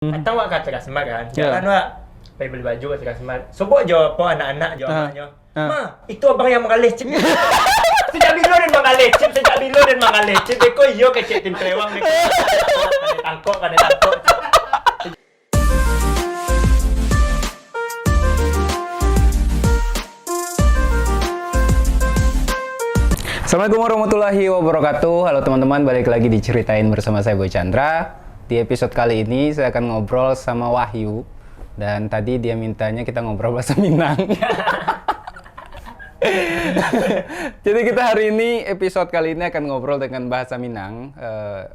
Atau wak kata Kasmar kan, Ya. jangan wak pergi beli baju kata Kasmar. Sobok jawab apa anak-anak jawabannya. Ma, itu abang yang mengalir cip. Sejak bilo dan mengalir cip, sejak bilo dan mengalir cip. Beko iyo kecik tim kelewang beko. Kane tangkok. Assalamualaikum warahmatullahi wabarakatuh. Halo teman-teman, balik lagi diceritain bersama saya Boy Chandra. Di episode kali ini saya akan ngobrol sama Wahyu. Dan tadi dia mintanya kita ngobrol bahasa Minang. Jadi kita hari ini, episode kali ini akan ngobrol dengan bahasa Minang.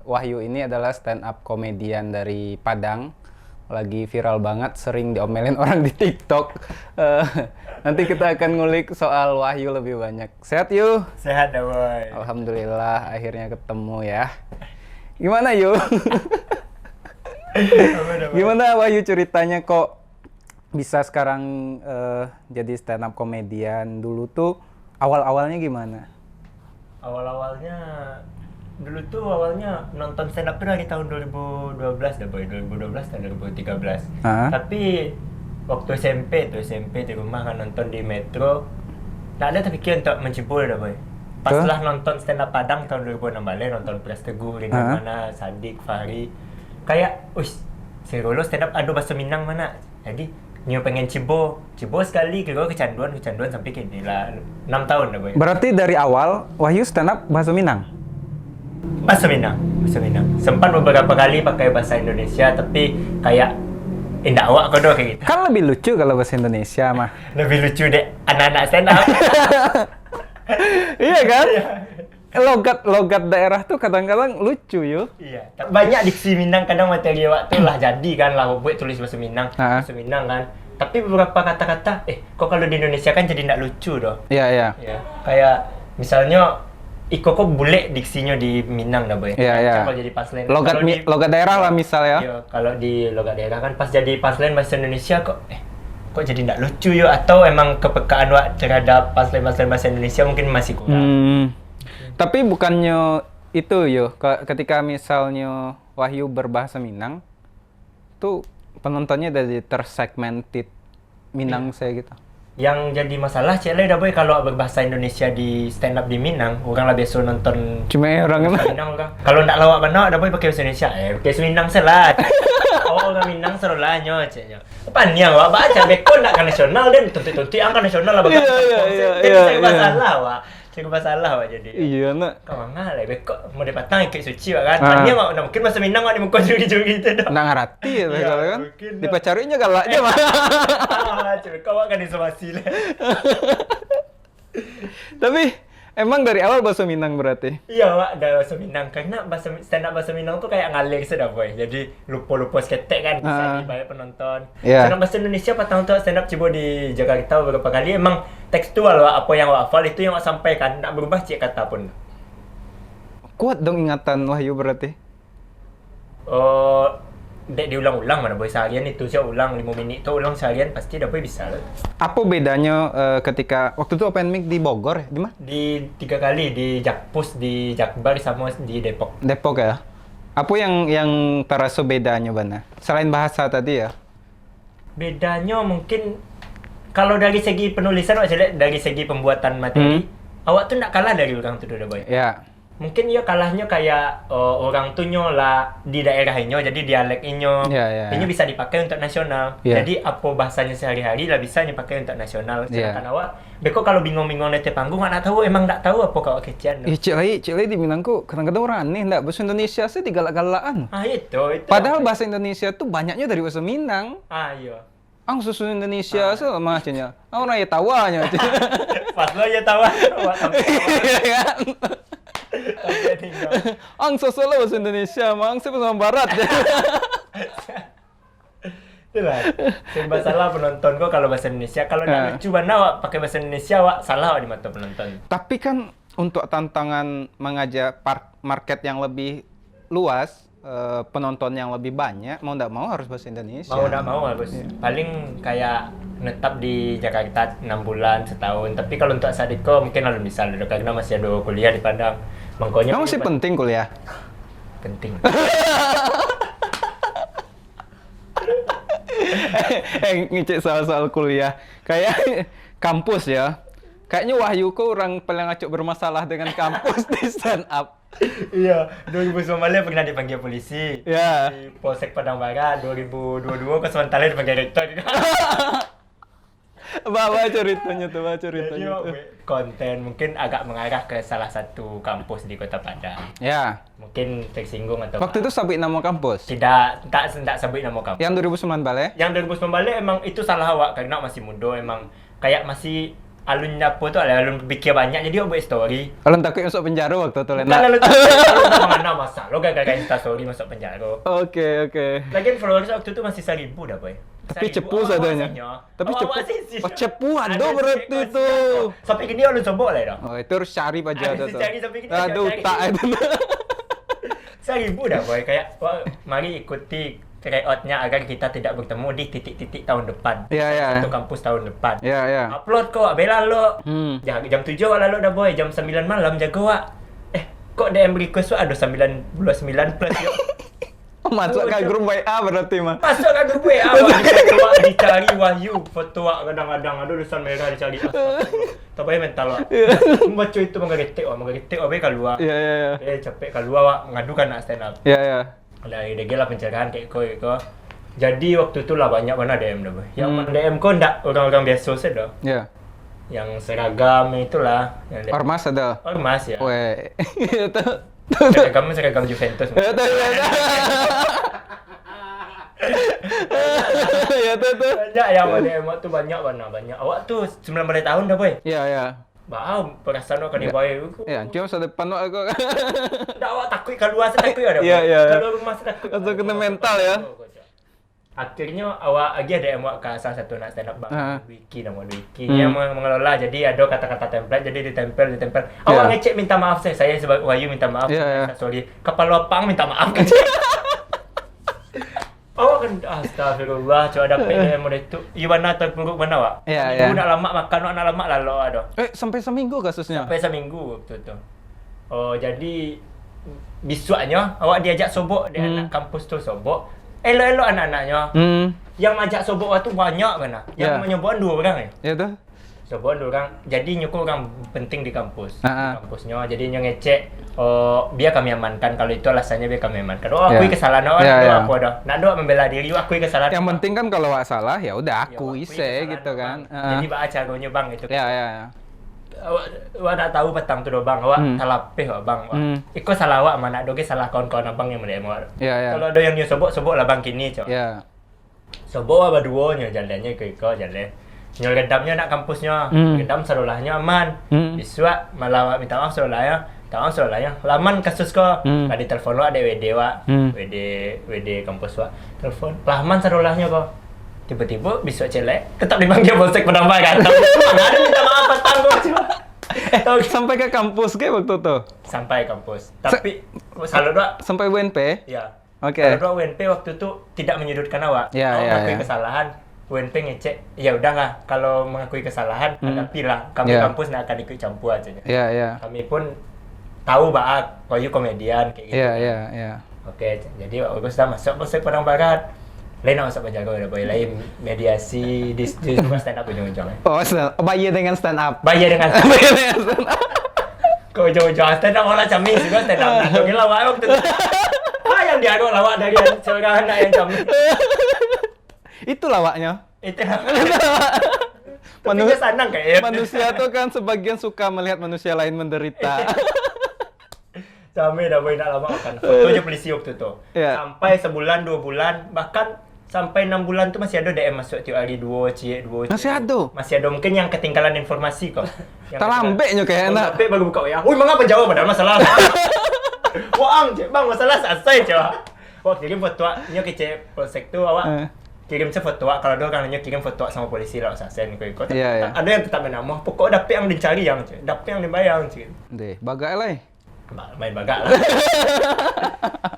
Wahyu ini adalah stand up komedian dari Padang. Lagi viral banget, sering diomelin orang di TikTok. Nanti kita akan ngulik soal Wahyu lebih banyak. Sehat Yu? Sehat dah boy. Alhamdulillah akhirnya ketemu ya. Gimana Yu? Gimana Wahyu ceritanya kok bisa sekarang jadi stand up komedian? Dulu tuh awal-awalnya gimana? Awalnya nonton stand up tuh dari tahun 2012 dah boy, 2012 dan 2013. Tapi waktu SMP di rumah kan nonton di Metro. Tak ada terfikir untuk mencebol dah boy. Pas lah nonton stand up Padang tahun 2006 balik, nonton Pres Teguh, Ringan Mana, Sadik, Fahri. Kayak, seru lo stand up adu bahasa Minang mana. Jadi, nyo pengen cibo sekali, kira kecanduan sampai kini lah 6 tahun dah boy. Berarti dari awal Wahyu stand up bahasa Minang? Bahasa Minang. Sempat beberapa kali pakai bahasa Indonesia, tapi kayak indah awak kau kayak gitu. Kan lebih lucu kalau bahasa Indonesia mah. Lebih lucu deh anak-anak stand up. Iya kan? Logat daerah tuh kadang-kadang lucu yo. Iya. Banyak diksi Minang, kadang materi awak tuh lah jadi kan lah buat tulis bahasa Minang. Bahasa Minang kan. Tapi beberapa kata-kata, kok kalau di Indonesia kan jadi tidak lucu doh. Iya. Ya. Kayak misalnya Iko kok bule diksinya di Minang dah boy. Iya. Kalau jadi punchline. Logat daerah lah misal ya. Iya, kalau di logat daerah kan pas jadi punchline bahasa Indonesia kok jadi tidak lucu yo, atau emang kepekaan wak terhadap punchline bahasa Indonesia mungkin masih kurang. Tapi bukannya itu yo, ketika misalnya Wahyu berbahasa Minang tuh penontonnya dari tersegmented Minang saya gitu. Yang jadi masalah cile dah boy kalau berbahasa Indonesia di stand up di Minang, orang lah biasa nonton cuma orang Minang orang. Kalau nak lawak mana dah boy pakai bahasa Indonesia. Pakai bahasa Minang salah. Orang Minang serolah nyo ceknya. Panjang wak baca bekon nak kan nasional dan tuntut-tuntut angka nasional lah bagai. Iya. Saya masalah wak. Saya masalah wak jadi. Iya nak. Kau mangal bekok mau dipatang ikut suci wak kan. Panjang wak mungkin bahasa Minang wak di muka juri-juri gitu dah. Nak ngerti ya kan. Dipacarinya galaknya mah. Cuma kau kan disomasi lah. Tapi emang dari awal bahasa Minang berarti? Iya wak, dari bahasa Minang. Karena stand up bahasa Minang tuh kayak ngalir sudah boy. Jadi lupa-lupa seketek kan bisa dibayar penonton. Sedangkan bahasa Indonesia patang untuk stand up coba di Jakarta beberapa kali emang tekstual wak, apa yang wak hafal itu yang wak sampaikan. Nak berubah cik kata pun. Kuat dong ingatan Wahyu berarti? Dek diulang-ulang mana boy, seharian itu saya ulang 5 minit tuh ulang seharian pasti dah boy bisa lah. Apa bedanya ketika waktu itu open mic di Bogor ya? Di mana? Di 3 kali di Jakpus, di Jakbar sama di Depok. Depok ya. Apa yang terasa bedanya Bana? Selain bahasa tadi ya? Bedanya mungkin kalau dari segi penulisan dari segi pembuatan materi, awak tuh nak kalah dari orang tuh dah boy. Ya. Mungkin ya kalahnya kayak orang tuh lah di daerah inyo, jadi dialek inyo. Inyo bisa dipakai untuk nasional. Jadi apa bahasanya sehari-hari lah bisa dipakai untuk nasional. Sedangkan awak beko kalau bingung-bingung nete panggung nak tahu emang tak tahu apa kau kecian. Cik lai di Minangku kadang-kadang orang aneh ndak bahasa Indonesia sih digalak-galakan. Itu. Padahal bahasa Indonesia tuh banyaknya dari bahasa Minang. Iya. Ang susu Indonesia sama macamnya. Orang ya tawanya. Pas lo ya tawa. Iya kan? Ang sosok lo bahasa Indonesia, mang saya bahasa Barat. Itulah. Serba salah penonton kok kalau bahasa Indonesia. Kalau nak lucu mana wak pakai bahasa Indonesia wak salah wak di mata penonton. Tapi kan untuk tantangan mengajak market yang lebih luas, penonton yang lebih banyak, mau ndak mau harus bahasa Indonesia. Mau ndak mau harus. Paling kayak netap di Jakarta 6 bulan, setahun. Tapi kalau untuk Sadiko mungkin lalu bisa karena masih ada kuliah di Padang. Mangkonya masih penting kuliah. Penting. Ngecek soal-soal kuliah. Kayak kampus ya. Kayaknya Wahyu kok orang paling acuk bermasalah dengan kampus di stand up. Iya, 2019 pernah dipanggil polisi. Ya. Di Polsek Padang Barat, 2022 ke Sementara dipanggil rektor. Bawa ceritanya tuh. Jadi konten mungkin agak mengarah ke salah satu kampus di Kota Padang. Ya. Mungkin tersinggung atau Waktu itu sabit nama kampus. tidak sebut nama kampus. Yang 2009 balik? Yang 2019 emang itu salah awak karena masih muda, emang kayak masih alun apa tuh, alun pikir banyak jadi awak buat story. Kalau takut masuk penjara waktu itu Lena. Bukan alun tak mana masa lo gara-gara Insta story masuk penjara. Oke. Lagian followers waktu itu masih 1.000 dah boy. Tapi cepu sadanya. Tapi cepu. Oh cepu ada berarti tuh. Sampai gini alun sobok lah dah. Oh itu harus cari aja tuh. Cari sampai gini. Aduh tak itu. 1.000 dah boy, kayak wah, mari ikuti tryout-nya agar kita tidak bertemu di titik-titik tahun depan. Iya. Untuk kampus tahun depan. Iya. Upload kok, bela lo. Jam 7 wak lalu dah boy, jam 9 malam jaga wak. Kok DM request wak ada 99 plus yuk. Masuk ke grup WA berarti mah. Masuk ke grup WA wak, dicari Wahyu, foto wak kadang-kadang ada tulisan merah dicari. Tak payah mental wak. Baca itu mengeretek wak keluar. Iya. Capek keluar wak, ngadukan nak stand up. Iya. Dari DG lah pencerahan kayak ko. Jadi waktu itu lah banyak mana DM dah boy. Yang DM ko ndak orang-orang biasa saja dah. Iya. Yang seragam itulah. Yang Ormas ada. Ormas ya. Weh. Itu. Seragam Juventus. Ya tuh. Banyak yang DM waktu banyak. Awak tuh 19 tahun dah boy. Iya. Bah, perasaan awak kena boy. Ya, cuma masa depan aku. Ndak awak takut keluar takut ada. Iya. Kalau rumah takut. Langsung kena mental ya. Akhirnya awak lagi ada yang awak ke salah satu nak stand up bang Wiki nama Wiki yang mengelola, jadi ada kata-kata template jadi ditempel awak ngecek minta maaf saya sebagai Wahyu minta maaf sorry kepala pang minta maaf awak kan astagfirullah coba dapat yang model itu gimana terpuruk mana awak ibu nak lama makan nak lama lalu ada sampai seminggu kasusnya sampai seminggu waktu itu. Oh jadi besoknya awak diajak sobok di anak kampus tu sobok. Elok-elok anak-anaknya. Yang ajak sobok waktu banyak kan. Yang menyobokan 2 orang Ya tuh. Sobokan 2 orang. Jadi nyukur orang penting di kampus. Di kampusnya. Jadi ngecek biar kami amankan. Kalau itu alasannya biar kami amankan. Akui kesalahan aku ada. Nak doa membela diri, akui kesalahan. Yang penting kan kalau awak salah ya udah akui gitu kan. Jadi baca caranya bang itu. Ya. Awak tak tahu petang tu bang, awak salah peh bang. Iko salah awak mana doge salah kawan-kawan abang yang mendemo. Kalau ada yang sobok lah bang kini cok. Sobok apa duonya jalannya ke iko jalan. Nyol gedamnya nak kampusnya, gedam serolahnya aman. Biswa malah minta maaf serolahnya. Laman kasus ko. Tadi telepon ada WD WD kampus wa. Telepon. Laman serolahnya ko. Tiba-tiba besok celek tetap dipanggil Polsek Padang Barat. Mana ada minta maaf petang kok. Sampai ke kampus ke waktu itu? Sampai kampus. Tapi selalu doa sampai UNP? Ya. Oke. Selalu doa UNP waktu itu tidak menyudutkan awak. Awak mengakui kesalahan. UNP ngecek, ya udah nggak kalau mengakui kesalahan hadapilah. Kami kampus nggak akan ikut campur aja. Iya. Kami pun tahu bahwa Wahyu komedian kayak gitu. Iya. Oke, jadi waktu sudah masuk Polsek Padang Barat. Lain nak masuk penjaga udah boy, lain mediasi di stand up ujung-ujungnya. Bayar dengan stand up. Bayar dengan stand up. Kau ujung-ujung stand up malah camis juga stand up. Nah, lawak waktu itu. Yang diaku lawak dari seorang anak yang camis. Itu lawaknya. Itu manusia senang kayak. Manusia tuh kan sebagian suka melihat manusia lain menderita. Sampai dah boy nak lama kan. Fotonya polisi waktu tu. Sampai sebulan, 2 bulan, bahkan sampai 6 bulan tu masih ada DM masuk tiap hari 2 cik. Masih ada? Masih ada, mungkin yang ketinggalan informasi kok. Terlambeknya kayak enak. Terlambek baru buka WA. Wih, mengapa jawab ada masalah? Wah, cik bang masalah selesai coba. Wah, kirim foto nya ke cik polsek tu awak. Kirim foto kalau ada orang kirim foto sama polisi lah selesai ni kau. Ada yang tetap menamah. Pokok dapat yang dicari yang cik. Dapat yang dibayar cik. Deh, bagai lah. Main bagak lah.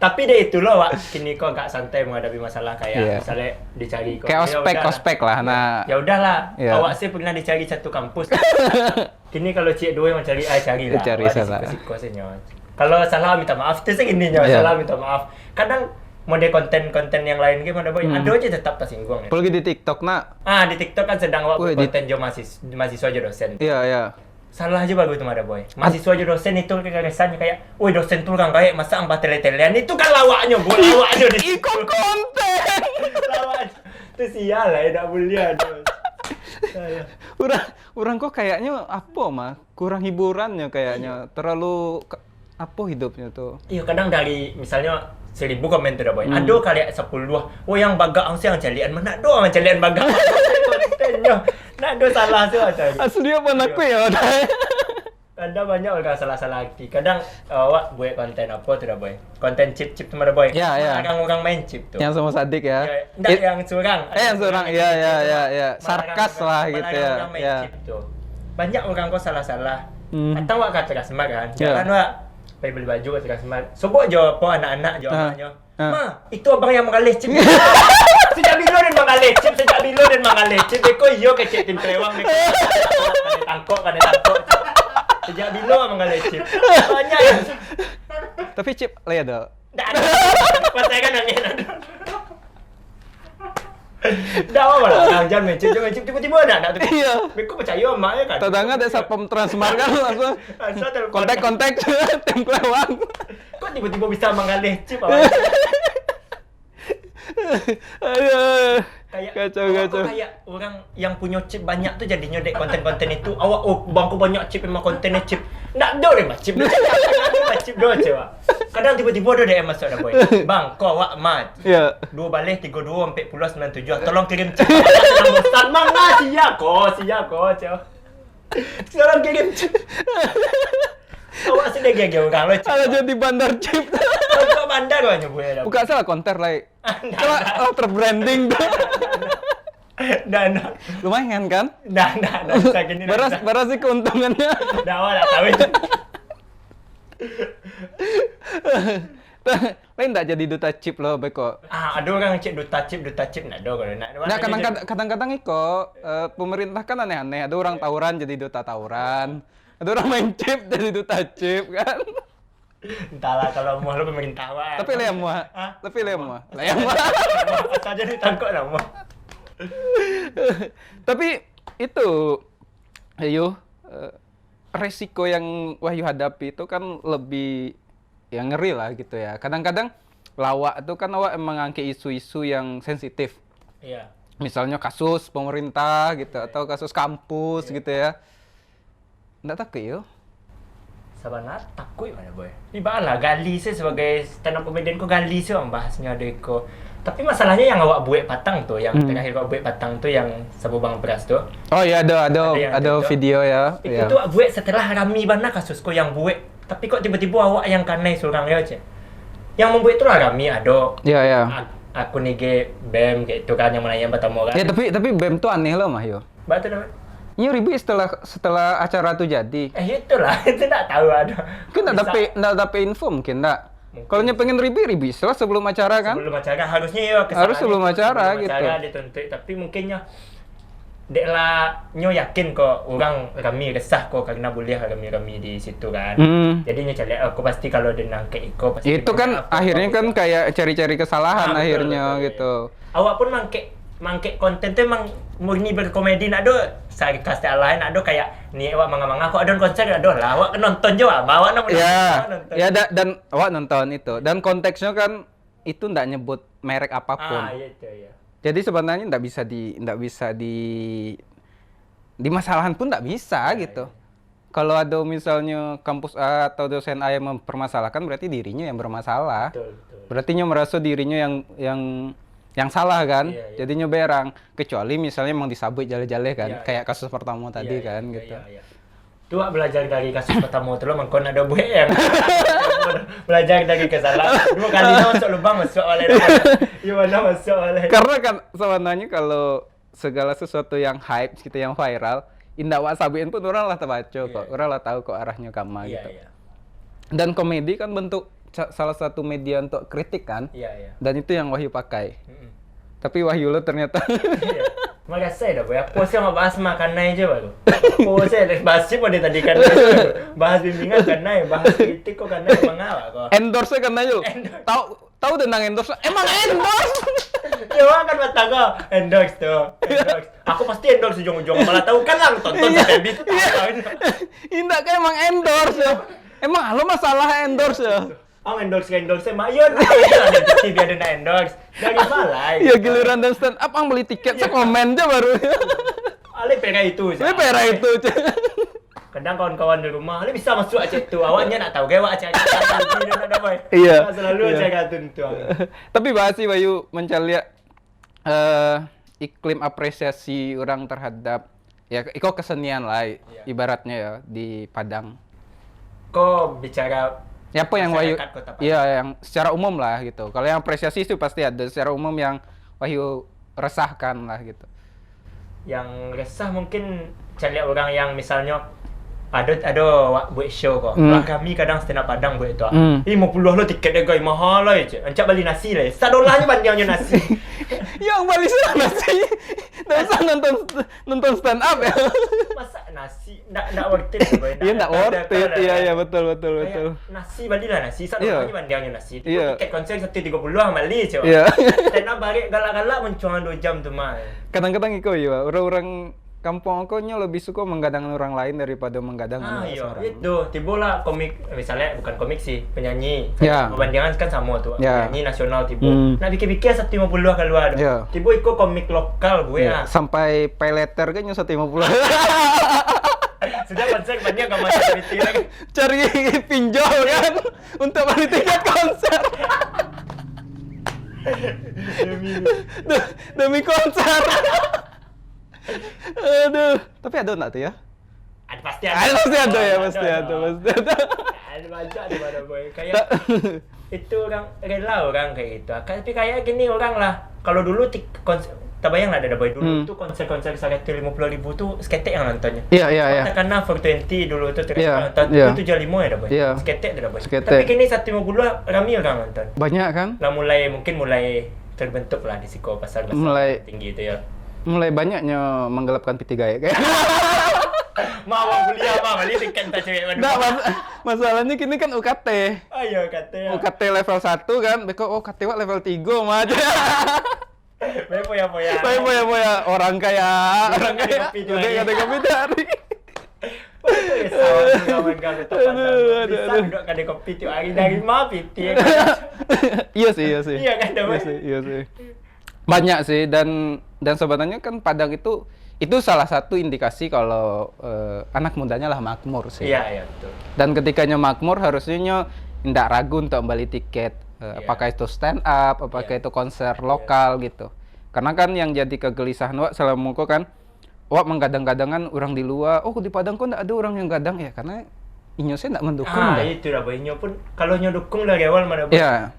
Tapi dia itu loh, Wak. Kini kau agak santai menghadapi masalah kayak misalnya dicari kau. Kayak ospek lah. Nah. Ya udahlah. Awak sih pernah dicari satu kampus. Kini kalau cik dua yang mencari, carilah. Cari salah. Kalau salah minta maaf. Itu segininya salah minta maaf. Kadang mode konten-konten yang lain gimana boy? Ada aja tetap tersinggung ya. Apalagi di TikTok nak. Di TikTok kan sedang Wih, konten jo mahasiswa jo dosen. Iya. Salah aja bagus itu ada boy. Mahasiswa jo dosen itu kesannya kayak, woi dosen tuh kan kayak masa angkat tele-telean itu kan lawaknya boy, lawaknya di situ. Ikut konten. Lawaknya. Itu sial lah, tidak boleh ada. Orang kok kayaknya apa mah? Kurang hiburannya kayaknya. Terlalu apa hidupnya tuh. Iya kadang dari misalnya 1000 komen tuh dah boy. Ada kali 10 dua. Oh yang baga angsi yang calian mana doang yang calian baga. Kontennya. Nak do salah tu macam. Asli apa aku ya. Ada banyak orang salah-salah lagi. Kadang awak buat konten apa tuh dah boy. Konten chip tu mana boy. Ya. Orang main chip tu. Yang sama Sadik ya. Enggak yang curang. Yang curang. Ya. Sarkas lah gitu ya. Orang main chip tu. Banyak orang kau salah-salah. Atau awak kata kasmat kan. Ya. Jangan awak pergi beli baju kat kasmat. Sebut je apa anak-anak je anaknya. Ma, itu abang yang mengalih chip. Sejak bila dia mengalih chip, Eko iyo ke cik tim Telewang. Kena tangkok. Sejak bila mengalih chip. Banyak yang... Tapi chip lah ada. Tak ada. Pasal kan angin ada. Dah apa lah, jangan main chip tiba-tiba nak tu. Iya. Eko percaya mak ya kan. Tadanga ada Satpam Transmart kan langsung. Kontak tim Telewang. Kok tiba-tiba bisa mengalih chip awak? Aduh. Kayak Kacau. Kayak orang yang punya chip banyak tu jadinya dek konten-konten itu. Awak bangku banyak chip memang kontennya chip. Nak do deh chip. Chip do coba. Kadang tiba-tiba ada DM masuk dah boy. Bang, kau awak mat. Ya. 2 balik 32 40 97. Tolong kirim chip. Bosan mana sia ko coba. Sekarang kirim chip. Awak sedih gaya orang lo chip. Ada jadi bandar chip. Kau bandar kau hanya boleh dah. Buka salah konter lah. Kalau terbranding tuh. Dah. Lumayan kan? Dah. Segini dah. Beras sih keuntungannya. Dah awak tak tahu. Lain tak jadi duta chip loh, Beko. Ada orang cek duta chip nak do kalau nak. Nah, kadang-kadang iko pemerintah kan aneh-aneh. Ada orang tawuran jadi duta tawuran. Ada orang main chip jadi duta chip kan. Entahlah kalau mau lo pemerintah awak. Tapi lem mah. Saja ditangkap nama. Tapi itu ayo resiko yang Wahyu hadapi itu kan lebih yang ngeri lah gitu ya. Kadang-kadang lawak itu kan awak emang angkat isu-isu yang sensitif. Iya. Misalnya kasus pemerintah gitu atau kasus kampus gitu ya. Nggak takut yo? Sebenarnya takut mana boy. Ibarat lah gali saya sebagai stand up comedian ko gali saya bahasnya deko. Tapi masalahnya yang awak buat patang tuh, yang terakhir awak buat patang tuh yang sabubang beras tuh. Oh iya ada video ya. Itu tuh buat setelah rami bana kasusku yang buat. Tapi kok tiba-tiba awak yang kanai surang ya aja. Yang membuat itu lah rami ada. Iya. Aku nih BEM kayak itu kan yang menanya pertama kan. Ya tapi BEM tuh aneh loh mah yo. Betul. Ini ribut setelah acara tuh jadi. Itulah, itu tak tahu ada. Mungkin nggak dapet info mungkin nggak. Kalau pengen ribut setelah sebelum acara kan? Sebelum acara harusnya ya harus sebelum acara gitu. Acara dituntut, tapi mungkinnya deklah nyo yakin kok orang kami resah kok karena boleh kami di situ kan. Jadi nyo cari aku pasti kalau dia nangkep iko pasti. Itu kan akhirnya kan kayak cari-cari kesalahan akhirnya betul, gitu. Ya. Awak pun mangke konten tuh emang murni berkomedi nak do sarkas lain nak do kayak ni awak manga-manga kok ada konser ada lah awak nonton je awak nonton. Ya dan awak nonton itu dan konteksnya kan itu ndak nyebut merek apapun. Itu ya. Jadi sebenarnya ndak bisa di masalahan pun ndak bisa gitu. Kalau ada misalnya kampus A atau dosen A yang mempermasalahkan berarti dirinya yang bermasalah. Betul. Berarti merasa dirinya yang salah kan, jadinya berang. Kecuali misalnya emang disabut jale-jale kan, kayak kasus pertama tadi kan gitu. Tuh belajar dari kasus pertama itu lo mangkon ada buat yang belajar dari kesalahan. 2 kali masuk lubang masuk oleh. Gimana masuk oleh? Karena kan sebenarnya kalau segala sesuatu yang hype, gitu yang viral, indah wasabiin pun orang lah terbaca kok, orang lah tahu kok arahnya kama gitu. Dan komedi kan bentuk salah satu media untuk kritik kan, dan itu yang Wahyu pakai. Tapi Wahyu lo ternyata Makasih dah boy, aku sih mau bahas makanan aja baru. Aku sih bahas sih pada tadi kan bahas bimbingan kan bahas kritik kok kan mengawak kok. Endorse kan ayo. tahu tentang endorse. Emang endorse? Ya kan Batangga endorse tuh. Endorse. Aku pasti endorse ujung-ujung malah tahu kan lang tonton sampai habis. Indah kayak emang endorse ya. Emang lo masalah endorse ya? Endorse mak iya ada di TV ada na endorse. Dari balai. Ya giliran dan stand up ang beli tiket sekomen aja baru. Ale pera itu. Ini pera itu. Kadang kawan-kawan di rumah, "Le bisa masuk aja tuh." Awaknya nak tahu gawak acara ada boy. Iya. Selalu acara tuh. Tapi bahas sih Bayu mencari iklim apresiasi orang terhadap ya iko kesenian lah ibaratnya ya di Padang. Kok bicara Ya apa yang Wahyu? masyarakat Kota Padang? Iya yang secara umum lah gitu. Kalau yang apresiasi itu pasti ada secara umum yang Wahyu resahkan lah gitu. Yang resah mungkin cari orang yang misalnya ada buat show kok. Lah kami kadang stand up Padang buat itu. 50 lo tiket dia guys mahal lah je. Ancak beli nasi lah. $1 bandingnya nasi. Yang balik sana nasi. Nggak usah nonton stand up ya. Masa nasi enggak worth it boy. Iya enggak worth it. Iya betul. Nasi balilah nasi. $1 bandingnya nasi. Iya. Tiket konser 130 beli coba. Iya. Stand up balik galak-galak mencuang 2 jam tuh mah. Kadang-kadang iko ya orang-orang kampung aku nya lebih suka menggadang orang lain daripada menggadang iya, seorang. itu tiba lah komik misalnya bukan komik sih penyanyi. Ya. Perbandingan kan sama tuh. Ya. Penyanyi nasional tiba. Nah bikin-bikin 150 keluar. Ya. Tiba ikut komik lokal gue Ya. Sampai pay letter kan 150. Sudah konser banyak gak masuk duit lagi. Cari pinjol kan untuk beli tiket konser. demi konser. Aduh, tapi ada enggak tuh ya? Ada pasti ada. Pasti ada ya, pasti ada. Ada banyak di mana boy. Kayak itu orang rela orang kayak gitu. Tapi kayak gini orang lah. Kalau dulu konser bayang lah ada boy dulu tuh konser-konser 150.000 tuh sketek yang nontonnya. Iya. Karena 420 dulu tuh Iya. itu 75 ya ada boy. Iya. Sketek ada boy. Sketek. Tapi kini 150 rame orang nonton. Banyak kan? Lah mulai terbentuk lah di Siko pasar tinggi itu ya. Mulai banyaknya menggelapkan PT Gaya kayak. Mau kuliah mah balik tiket tak cewek mana. Nah, masalahnya kini kan UKT. Ayo kata. UKT level 1 kan, beko UKT level 3 mah aja. Poya. Orang kaya. Udah ada kopi dari. Aduh. Bisa ada kopi tiap hari dari mah piti. Iya sih. Iya kan, Iya sih. Banyak sih dan sebenarnya kan Padang itu salah satu indikasi kalau anak mudanya lah makmur sih. Iya betul. Dan ketikanya makmur harusnya tidak ragu untuk beli tiket apakah itu stand up, apakah itu konser lokal gitu. Karena kan yang jadi kegelisahan Wak selama kok kan Wak menggadang-gadangan orang di luar, di Padang kok tidak ada orang yang gadang ya karena Inyo saya tidak mendukung. Itu lah boy. Inyo pun kalau Inyo dukung dari awal mana boy. Iya.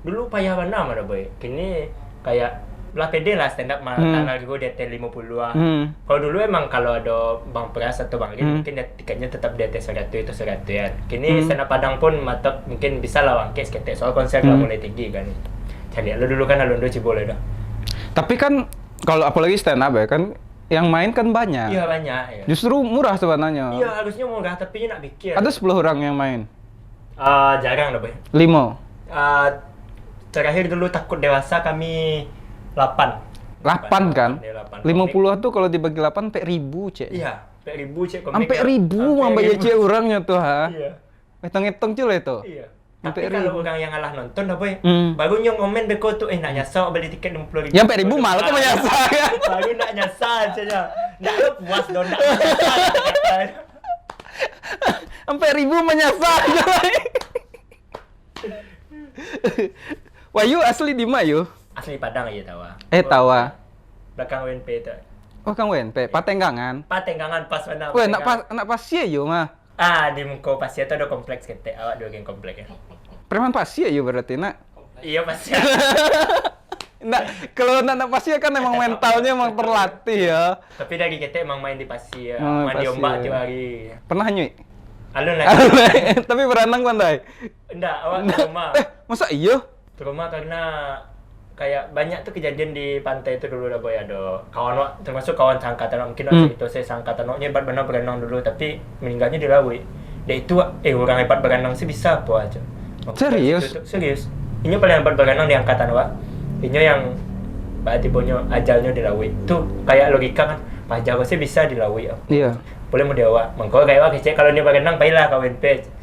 Dulu payah mana mana boy. Kini kayak lah pede lah stand up tanggal gue DT 50-an. Kalau dulu emang kalau ada Bang Pras atau Bang Rin mungkin tiketnya tetap DT 100 itu 100 ya. Kini stand up Padang pun mantap mungkin bisa lah wangke sketek soal konser lah mulai tinggi kan. Jadi lu dulu kan Alondo Cibole dah. Tapi kan kalau apalagi stand up ya kan yang main kan banyak. Iya banyak ya. Justru murah sebenarnya. Iya harusnya murah tapi nak pikir. Ada 10 orang yang main. Jarang lah boy. 5. Terakhir dulu takut dewasa kami 8 kan? 8. 50 tuh kalau dibagi 8 sampai 1000, Cek. Iya, sampai 1000 Cek komik. Sampai 1000 sampai ya Cek orangnya tuh, ha. Iya. Hitung-hitung cule itu. Iya. Sampai Tapi kalau orang yang ngalah nonton dah boy. Baru nyong komen beko tuh nak nyasar beli tiket 50.000. Ya sampai 1000 malah tuh menyasar kan. Baru nak nyasar saja. Nak puas dong nak. Sampai 1000 menyasar. Wahyu asli di mana, Yu? Asli Padang aja tawa. Tawa. Belakang WNP itu. Oh, Kang WNP, Patenggangan. Patenggangan pas mana? Weh, nak pasia Yu mah. Di muka Pasia itu ada kompleks ketek. Awak dua geng komplek ya. Preman Pasia Yu berarti, nak. Iya Pasia. Kalau nak Pasia kan emang mentalnya emang terlatih ya. Tapi dari ketek emang main di Pasia. Oh, Mandi Pasia. ombak tiap hari. Pernah nyui? Alun lah. Tapi berenang pandai. Enggak, awak ke rumah. Masa iya? Ke rumah karena kayak banyak tuh kejadian di pantai itu dulu dah boy. Ada kawan wak, termasuk kawan seangkatan wak. Mungkin waktu itu saya seangkatan waknya hebat benar berenang dulu tapi meninggalnya di laut. Dia itu orang hebat berenang sih bisa apa aja. Serius? Serius. Ini paling hebat berenang di angkatan Wak. Ini yang berarti punya ajalnya di laut. Itu kayak logika kan. Pak Jawa sih bisa di laut. Iya. Boleh mau dia Wak. Mengko kayak Wak kecek kalau dia berenang baiklah KWNP.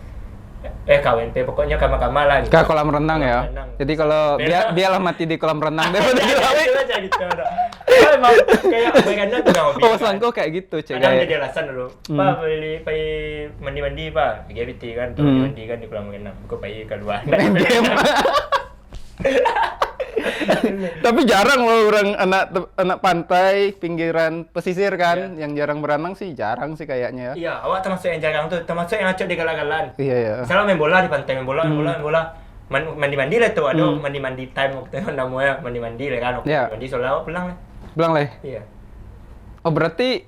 KWNP pokoknya kama-kama lah gitu. Ke kolam renang ya. Renang. Jadi kalau biarlah mati di kolam renang daripada di laut. Itu aja gitu. Oh, emang kayak berenang tuh nggak hobi. Oh, sangko kayak gitu, Cek. Kadang jadi alasan dulu. Pak beli mandi-mandi Pak. LGBT kan, tuh mandi kan di kolam renang. Aku pergi keluar. Main game. Tapi jarang loh orang anak pantai pinggiran pesisir kan, yang jarang berenang sih jarang sih kayaknya ya. Iya, awak termasuk yang jarang tuh, termasuk yang acok di galan-galan. Iya ya. Misalnya main bola di pantai, main bola. Mandi-mandi lah tuh, aduh mandi-mandi time waktu itu namanya mandi-mandi lah kan. Iya. Mandi soalnya pulang lah. Bilang leh. Iya. Oh berarti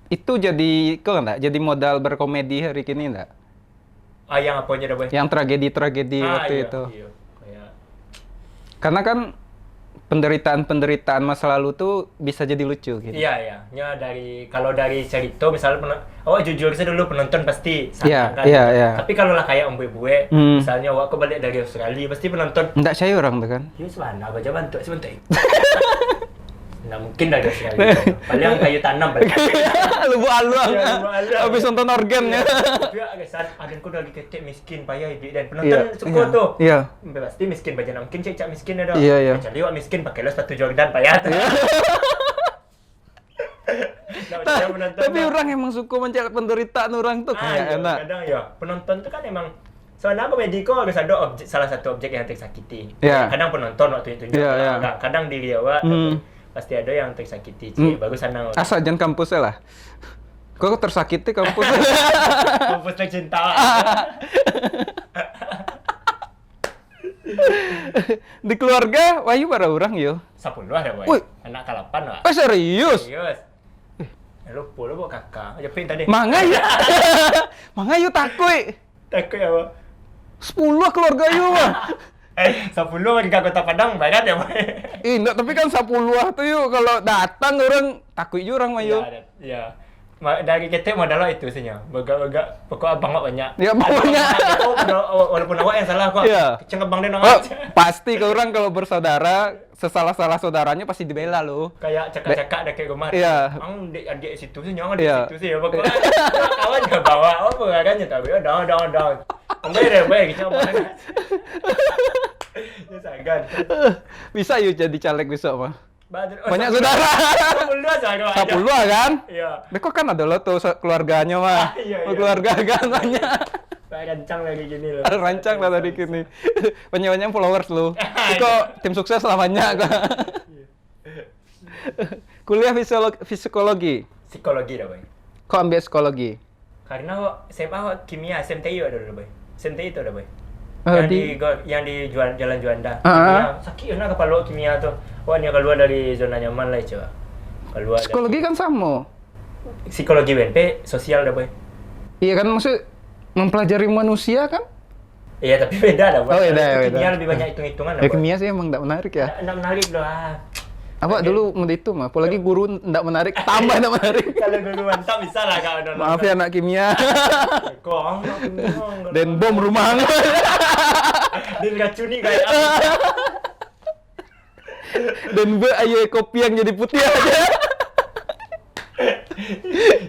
itu jadi enggak? Jadi modal berkomedi hari kini enggak? Yang apanya dah boy? Yang tragedi-tragedi waktu iya, itu. Iya. Kayak Karena kan penderitaan masa lalu tuh bisa jadi lucu gitu. iya. Nya kalau dari cerita misalnya awak jujur saja dulu penonton pasti Iya, kan. iya. Tapi kalau lah kayak Bue, misalnya awak balik dari Australia pasti penonton Enggak saya orang tuh kan. ini sebenarnya apa aja bantu sebentar. Nah mungkin dari Australia. Paling kayu tanam paling. Lubu aluang. Iya, lubu aluang. Habis nonton organnya. Tapi agak agenku lagi ketek miskin payah hidup dan penonton suka tuh. Iya. Pasti miskin bajana mungkin cek miskin ada. Iya. Kecuali awak miskin pakai lo sepatu Jordan payah. Tapi orang emang suka mencari penderitaan orang tuh kayak enak. Kadang ya penonton tuh kan emang soalnya komedi kok harus ada salah satu objek yang tersakiti. Iya. Kadang penonton waktu itu Iya. kadang diri awak pasti ada yang tersakiti. Bagus sana. Asal jangan kampusnya lah. Kok tersakiti kampus? Kampus tercinta. Di keluarga Wahyu para orang yo. 10 ada boy. Wih. Anak ke-8 lah. Oh serius? Serius. Lupa lu bawa kakak. Japin tadi. Mangga ya. Mangga yo takui. Takut ya, Pak. 10 keluarga yo mah. 10 di Kota Padang banyak ya, Pak. Enggak, tapi kan 10 tuh yuk kalau datang orang takui juga orang mah yo. Iya. Dari kita modal itu sihnya. Baga pokok abang awak banyak. Ya banyak. Walaupun awak yang salah kok. Iya. Ceng abang dia nang. Pasti ke orang kalau bersaudara, sesalah-salah saudaranya pasti dibela loh. Kayak cekak-cekak dah kayak rumah. Iya. Ang adik situ sih nyong di situ sih. Pokoknya kawan juga bawa apa kan tapi down. Ambil deh, baik kita apa. Ya sagan. Bisa yuk jadi caleg besok mah. Banyak 10 saudara. 10 saja. 10 kan? Iya. Beko kan ada lo tuh keluarganya mah. Iya. Keluarga agamanya. Rancang lagi gini loh. Rancang lah tadi gini. Banyak followers lu. Kok tim sukses lamanya kok. Kuliah psikologi. Psikologi dah, Boy. Kok ambil psikologi? Karena SMA kimia, SMTI ada dulu, Boy. SMTI itu ada, Boy. Oh, yang di Jalan Juanda. Kimia, sakit na kepala kimia tuh. Wah, ini keluar dari zona nyaman lah coba. Keluar. Psikologi kan sama. Psikologi BNP sosial dah, Boy. Iya kan maksud mempelajari manusia kan? Iya, tapi beda dah, Boy. Oh, beda. Kimia lebih banyak hitung-hitungan dah, Ya Boy. kimia sih emang enggak menarik ya. Enggak menarik lah. Apa dulu mau itu mah, apalagi guru enggak menarik, tambah enggak menarik. Kalau guru mantap bisa lah kau nonton. Maaf ya anak kimia. Kong. Dan bom rumah. Dan racuni kayak apa? Dan ayo kopi yang jadi putih aja.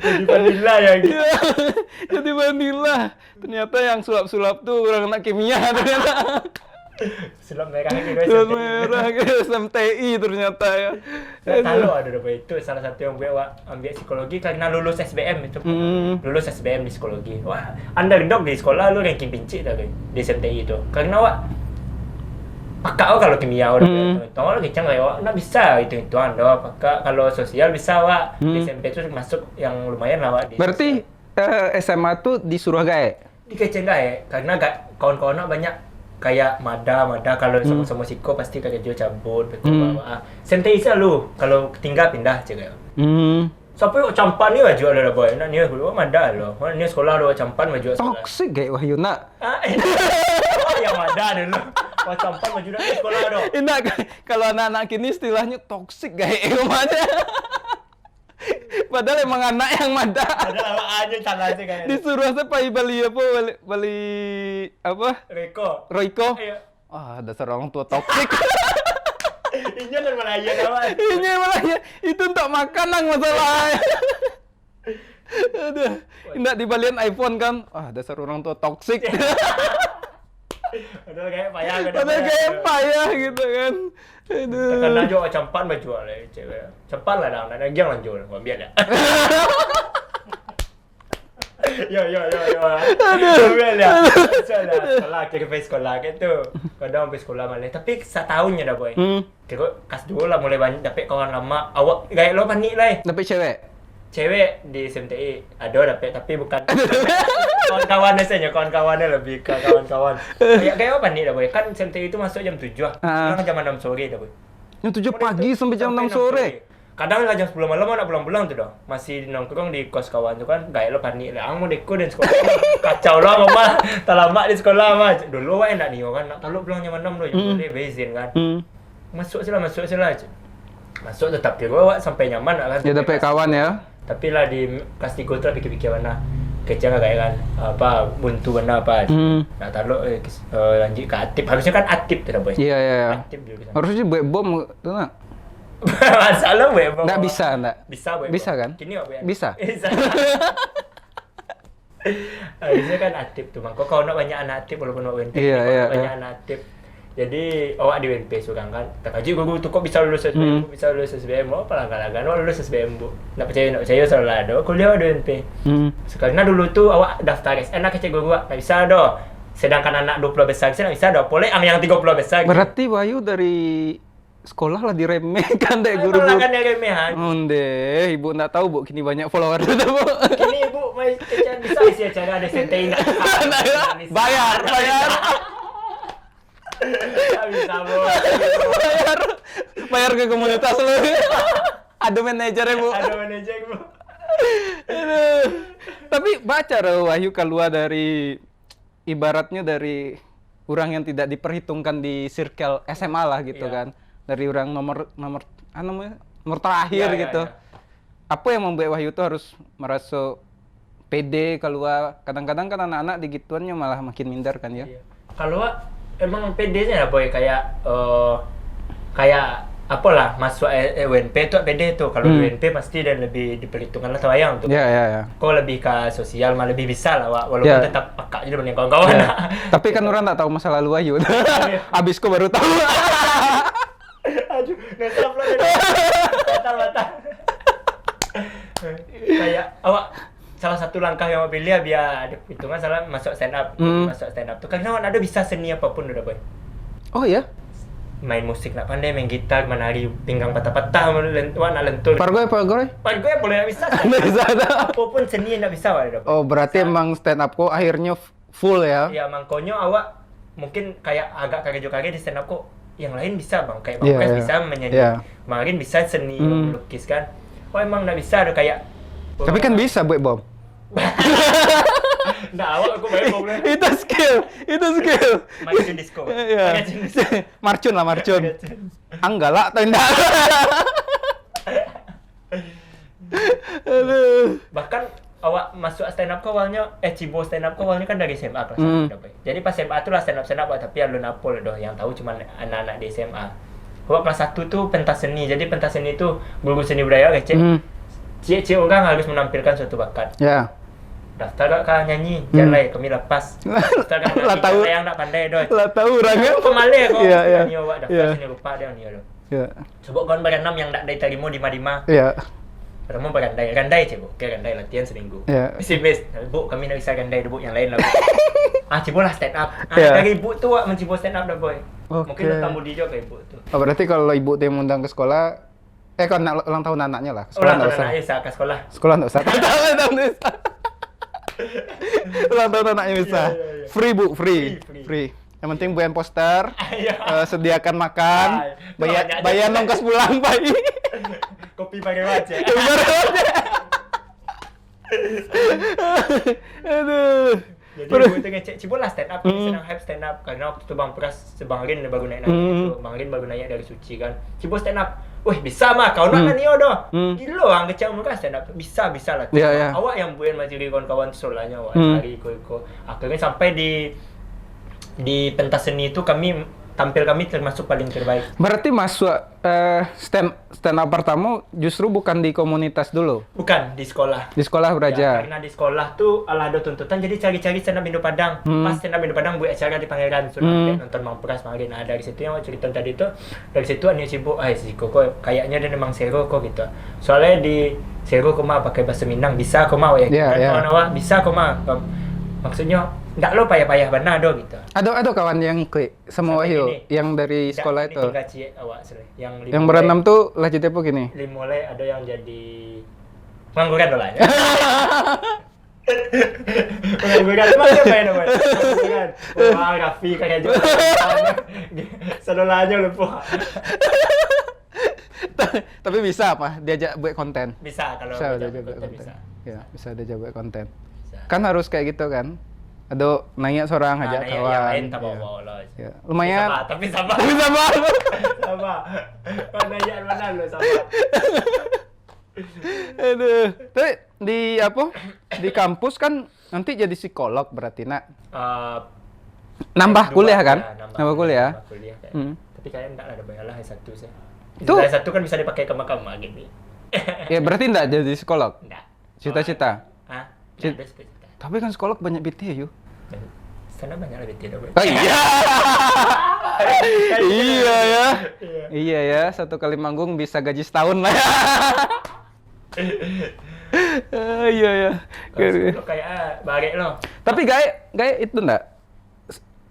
Jadi vanilla ya gitu. Jadi vanilla. Ternyata yang sulap-sulap tuh orang anak kimia ternyata. Sulap merah gitu guys. Sulap merah SMTI ternyata ya. Kalau ada apa itu salah satu yang gue ambil psikologi karena lulus SBM itu. Lulus SBM di psikologi. Wah, underdog di sekolah lu ranking pincik dah di SMTI itu. Karena pakak kalau kimia udah tahu lagi cang kayak nak bisa itu anda pakak kalau sosial bisa di SMP itu masuk yang lumayan lah berarti SMA tuh disuruh gae di kecen gae karena kawan-kawan banyak kayak mada kalau sama psiko pasti kayak jual cabut betul SMTI selalu kalau tinggal pindah aja kayak sampai campan ni wajib ada boy nak ni aku mada lo ni sekolah lo campan wajib sekolah toksik kayak Wahyuna yang mada dulu wah campan wajib dari sekolah lo enak kalau anak-anak kini istilahnya toksik kayak mana padahal emang anak yang mada padahal aja salah aja kayak disuruh saya bali apa bali apa Royco Royco Wah, dasar orang tua toksik. Ini kan Malaya kawan. Ini malah ya, itu untuk makanan masalahnya. Aduh, tidak dibalikin iPhone kan. Dasar orang tua toksik. Padahal kayak payah kan. Padahal kayak payah gitu kan. Aduh. Karena jual campan mah jual lah cewek. Campan lah dah, nak giang lanjut, gua biar dah. Yo. Biar dah. Sekolah kira pergi sekolah gitu. Kadang pergi sekolah malah. Tapi setahunnya dah boy. Kira kelas 2 lah mulai banyak dapet kawan lama. Awak gaya lo panik lah. Dapet cewek? Cewek di SMTI ada dapet tapi bukan kawan-kawannya saja, kawan-kawannya lebih ke kawan-kawan. Kayak apa nih dah boy? Kan SMTI itu masuk jam 7 lah. Sekarang jam 6 sore dah boy. Jam 7 pagi sampai jam 6 sore. Kadang lah jam 10 malam nak pulang-pulang tuh dah. Masih nongkrong di kos kawan tu kan. Gaya lo panik lah. Ang mau deko dan sekolah. Kacau lah mama. Tak lama di sekolah mah. Dulu wah enak nih kan. Nak taluk pulang jam 6 tu. Boleh bezin kan. Masuk sila. Masuk tetap kira awak sampai nyaman lah kan. Ya dapet kawan ya. Tapi lah di kelas 3 tu lah fikir-fikir mana. Kecil kayak kan. Apa buntu mana apa. Nak taluk lanjut ke Atip. Harusnya kan Atip tu dah boy. Iya. Atip juga. Harusnya buat bom tu nak. Masalah web. Nggak bisa, nggak? Bisa web. Bisa kan? Kini apa ya? Bisa. Harusnya kan aktif tuh, Mang. Kau nak banyak anak aktif walaupun awak UNP. Iya. Banyak anak aktif. Jadi awak di UNP sekarang kan. Tak kaji guru tu kok bisa lulus SBM, bisa lulus SBM. Apa langgan-langgan awak lulus SBM, Bu. Nak percaya selalu ada. Kuliah di UNP. Sekarang dulu tu awak daftar SN nak kecik guru tak bisa dah. Sedangkan anak 20 besar nak bisa dah. Boleh yang 30 besar. Berarti Wahyu dari sekolah lah diremehkan deh guru-guru. Kan dia remehan. Onde, ibu nak tahu bu, kini banyak follower tu bu. Kini ibu mai kecil bisa isi acara ada sentei nak. Bayar. Tak bisa bu. Bayar ke komunitas lu. Ada manajer ya bu. Ada manajer bu. Aduh. Tapi baca Wahyu keluar dari ibaratnya dari orang yang tidak diperhitungkan di circle SMA lah gitu kan. Dari orang nomor terakhir gitu. Apa yang membuat Wahyu tuh harus merasa pede keluar? Kadang-kadang kan anak-anak di gituannya malah makin minder kan ya. Kalau emang pedenya lah boy kayak apalah masuk UNP tuh pede tuh. Kalau UNP pasti dan lebih diperhitungkan lah tawayang tuh. Iya. Kau lebih ke sosial malah lebih bisa lah walaupun tetap pekak jadi dengan kawan-kawan. Tapi kan orang tak tahu masa lalu Wahyu. Abis kau baru tahu. Aduh, ngetap lah. Mata. Kayak awak salah satu langkah yang awak pilih biar ada hitungan salah masuk stand up. Masuk stand up tuh karena awak ada bisa seni apapun udah boy. Oh ya? Main musik nak pandai, main gitar, menari pinggang patah-patah, nak lentur. Pargoy boleh nak bisa. Apapun seni yang nak bisa awak dapat. Oh, berarti emang stand up kok akhirnya full ya? Ya, mangkonyo awak mungkin kayak agak kaget-kaget di stand up kok. Yang lain bisa bang, kayak Bang Pres bisa menyanyi, Marin bisa seni melukis kan. Oh emang nggak bisa ada kayak. Tapi kan bisa buat bom. Nggak awak aku main bom. Itu skill. Marcun disco. Iya. Marcun. Enggak lah, tidak. Aduh. Bahkan awak masuk stand up awalnya Cibo stand up awalnya kan dari SMA kelas 1 jadi pas SMA tuh lah stand up tapi alun apol doh yang tahu cuma anak-anak di SMA. Awak kelas 1 tuh pentas seni. Jadi pentas seni itu guru seni budaya kecil. Cie orang harus menampilkan suatu bakat. Ya. Daftar kah nyanyi, jalan kami lepas. Daftar kah lah tahu yang tak pandai doh. Lah tahu orangnya. Pemalas kok. Iya. Ni awak daftar seni rupa dia ni doh. Ya. Coba kawan berenam yang tak diterima di Madima. Iya. Pertama bergandai Cibo. Gandai latihan seminggu. Ya. Bis. Bu, kami nak bisa gandai bu yang lain lah. Cibo lah stand up. Dari ibu tu wak mencibo stand up dah boy. Mungkin nak tamu dia ke ibu tu. Oh, berarti kalau ibu dia undang ke sekolah, kalau nak ulang tahun anaknya lah. Sekolah enggak usah. Anaknya ke sekolah. Sekolah enggak usah. Ulang tahun anaknya bisa. Free bu, free. Yang penting buain poster, sediakan makan, bayar nongkos pulang pagi. Kopi pakai wajah. Aduh. Jadi ibu tu ngecek Cibo lah stand up, sedang hype stand up karena waktu tu Bang Pras, Bang Rin baru naik gitu. Bang Rin baru naik dari Suci kan. Cibo stand up. Wih, bisa mah kau nak ni doh. Gila orang kecil muka stand up. Bisa lah. Awak yang buat majuri kawan-kawan solanya awak cari iko. Akhirnya sampai di pentas seni itu kami tampil kami termasuk paling terbaik. Berarti masuk stand up pertama justru bukan di komunitas dulu? Bukan, di sekolah. Di sekolah beraja? Ya, karena di sekolah tuh ada tuntutan, jadi cari-cari stand up Indo Padang. Pas stand up Indo Padang buat acara di Pangeran, sudah nonton Mang Pras kemarin. Nah, dari situ yang cerita tadi tuh, dari situ Ania sibuk, si Koko kayaknya dia memang sero kok gitu. Soalnya di sero koma pakai bahasa Minang, bisa koma ya. Kawan awak bisa koma. Maksudnya nggak lo payah-payah benar do gitu. Ada kawan yang ikut sama Wahyu yang dari sekolah itu. Yang berenam tuh lah jadi apa gini? Mulai ada yang jadi pengangguran doh lah. Pengangguran mana main apa? Pengangguran. Wah, Raffi kayak juga. Sedolanya lupa. Tapi bisa apa? Diajak buat konten? Bisa kalau diajak buat konten. Bisa. Ya, bisa diajak buat konten. Kan harus kayak gitu kan? Aduh, nanya seorang aja kawan. Yang lain tak bawa loh. Ya, lumayan. Tapi sama. Sama. Mana yang mana lo sama. Aduh. Tapi di apa? Di kampus kan nanti jadi psikolog berarti nak. Nambah kuliah kan? Nambah kuliah. Tapi kayaknya enggak ada bayalah S1 sih. Itu S1 kan bisa dipakai ke makam gini. Ya berarti enggak jadi psikolog? Enggak. Cita-cita? Hah? Cita-cita. Tapi kan psikolog banyak BT yuk. Sana banyak lebih tidak. Oh iya. Iya ya. Iya ya, 1 kali manggung bisa gaji setahun lah ya. Iya ya. Kayak barek loh. Tapi gae itu enggak?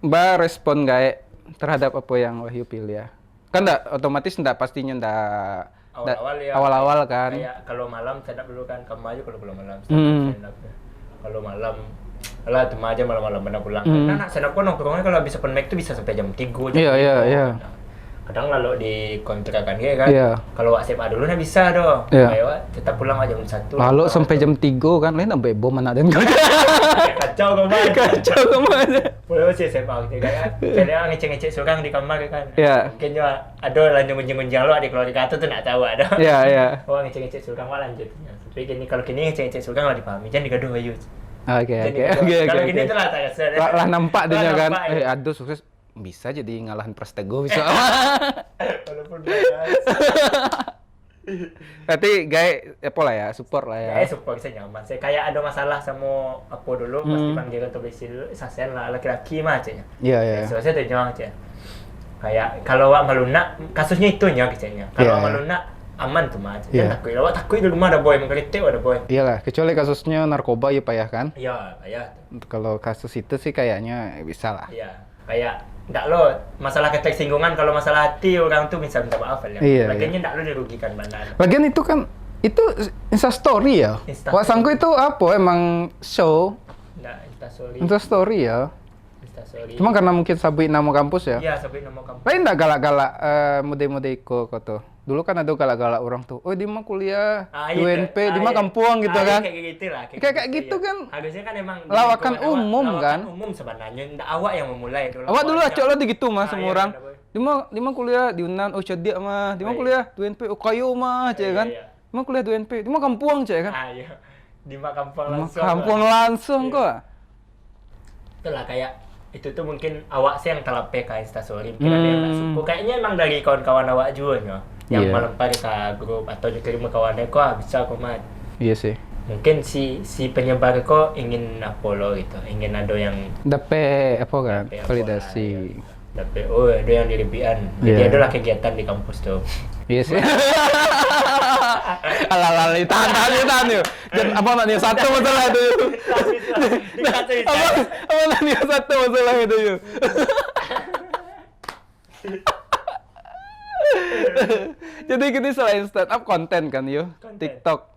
Mbak respon gae terhadap apa yang Wahyu pilih ya? Kan enggak otomatis enggak pastinya enggak awal-awal kan. Kayak kalau malam stand up dulu kan, kamu aja kalau malam stand up. Kalau malam lah cuma aja malam-malam benar pulang. Karena stand up kan nongkrongnya kalau habis open mic tuh bisa sampai jam 3 jam. Iya. Kadang kalau di kontrakan kan. Kalau SMA dulu nah bisa doh. Kayak tetap pulang aja jam 1. Lalu sampai jam 3 kan lain sampai bom anak dan kacau kemana. Boleh sih SMA gitu kayak. Saya ngecek-ngecek surang di kamar kan. Mungkin juga ada lanjut-lanjut lo di keluarga tuh enggak tahu ada. Iya. Oh ngecek-ngecek surang mah lanjutnya. Tapi gini kalau gini ngecek-ngecek surang lah dipahami. Jangan digaduh ayo. Oke. Kalau gini tuh lah tak kesel. Lah nampak dia kan. Aduh sukses bisa jadi ngalahin Prestego bisa. Walaupun bias. Berarti gae apa lah ya, support lah ya. Gae support bisa nyaman. Saya kayak ada masalah sama apa dulu pasti panggil atau besi dulu sasen lah laki-laki mah aja. Iya. Soalnya tuh nyong aja. Kayak kalau awak maluna kasusnya itu nya kayaknya. Kalau maluna aman tuh mah. Jangan takut di rumah ada boy mengkritik ada boy. Iyalah, kecuali kasusnya narkoba ya payah kan? Iya, payah. Kalau kasus itu sih kayaknya bisa lah. Iya, kayak enggak lo masalah ketersinggungan kalau masalah hati orang tuh bisa minta maaf ya. Lagiannya enggak lo dirugikan benar. Lagian itu kan itu Insta story ya. Wah sangku itu apa emang show? Enggak, Insta story ya. Cuma karena mungkin sabui nama kampus ya. Iya, sabui nama kampus. Lain enggak galak-galak mode-mode iko tuh. Dulu kan ada galak-galak orang tuh. Oh, dia mah kuliah UNP, dia mah kampung gitu kan. Kayak gitu lah. Kayak gitu kan. Harusnya kan emang lawakan umum kan. Lawakan umum sebenarnya. Enggak awak yang memulai dulu. Awak dulu acok lo gitu mah semua orang. Dia mah kuliah di Unan, oh cedia mah. Dia mah kuliah di UNP, oh kayu mah, cek kan. Dia mah kuliah di UNP, dia mah kampung, cek kan. Iya. Di mah kampung langsung. Kampung langsung kok. Itulah kayak itu tuh mungkin awak sih yang telah PK Instastory. Mungkin ada yang nggak suka. Kayaknya emang dari kawan-kawan awak juga ya. Yang melempar ke grup atau dikirim ke kawannya kok bisa kok mat. Iya sih. Mungkin si penyebar kok ingin apa lo gitu, ingin ada yang dapat apa kan validasi. Dapat ada yang diribian. Jadi ada lah kegiatan di kampus tuh. Iya sih. Alah tahan yuk. Dan apa nanya satu masalah itu yuk. Apa nanya satu masalah itu yuk. Jadi gini selain stand up konten kan yuk, TikTok.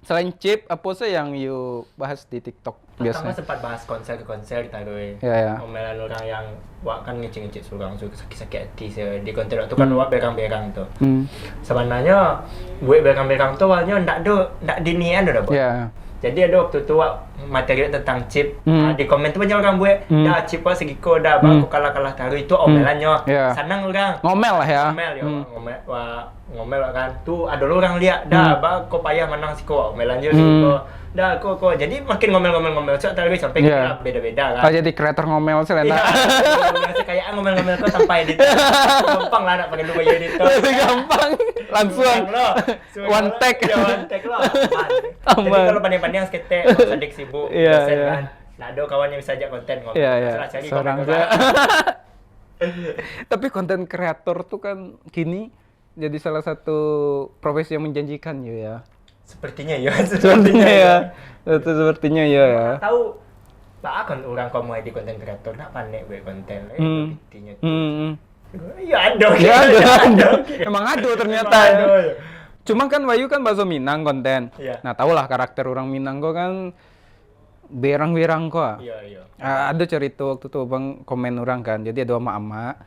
Selain chip, apa sih yang you bahas di TikTok biasanya? Pertama sempat bahas konser taruh. Iya. Omelan orang yang wak kan ngecek surang sakit-sakit hati di konten itu kan wak berang-berang tuh. Sebenarnya buat berang-berang tuh awalnya ndak dinian udah, Boy. Iya. Jadi ada waktu itu materi tentang chip. Di komen tuh banyak orang buat, dah chip wak segiko dah aku kalah taruh itu omelannya. Senang orang. Ngomel lah ya. Ngomel kan. Tuh ada orang lihat dah kok payah menang siko omelannya siko. Nah, kok jadi makin ngomel-ngomel so terus sampai kita beda-beda kan. Oh, jadi kreator ngomel sih Iya. Lena. Kayak ngomel-ngomel kok tanpa editor. Gampang lah nak pakai dua editor. Lebih gampang. Langsung. One take. Ya, one take lo. Aman. Jadi kalau pandai-pandai yang skete, Sadik sibuk, dosen kan. Nah, ada kawan yang bisa ajak konten ngomong. Iya. Cari Seorang komen. Tapi konten kreator tuh kan kini jadi salah satu profesi yang menjanjikan ya. Sepertinya ya. Sepertinya ya. Itu sepertinya ya. Tahu tak akan orang kamu di konten kreator nak pandai buat konten. Intinya. Ya ada. Emang ada ternyata. Cuma kan Wahyu kan bahasa Minang konten. Iya. Nah, tahulah karakter orang Minang kok kan berang-berang kok. Iya. Ada cerita waktu tuh Bang komen orang kan. Jadi ada emak-emak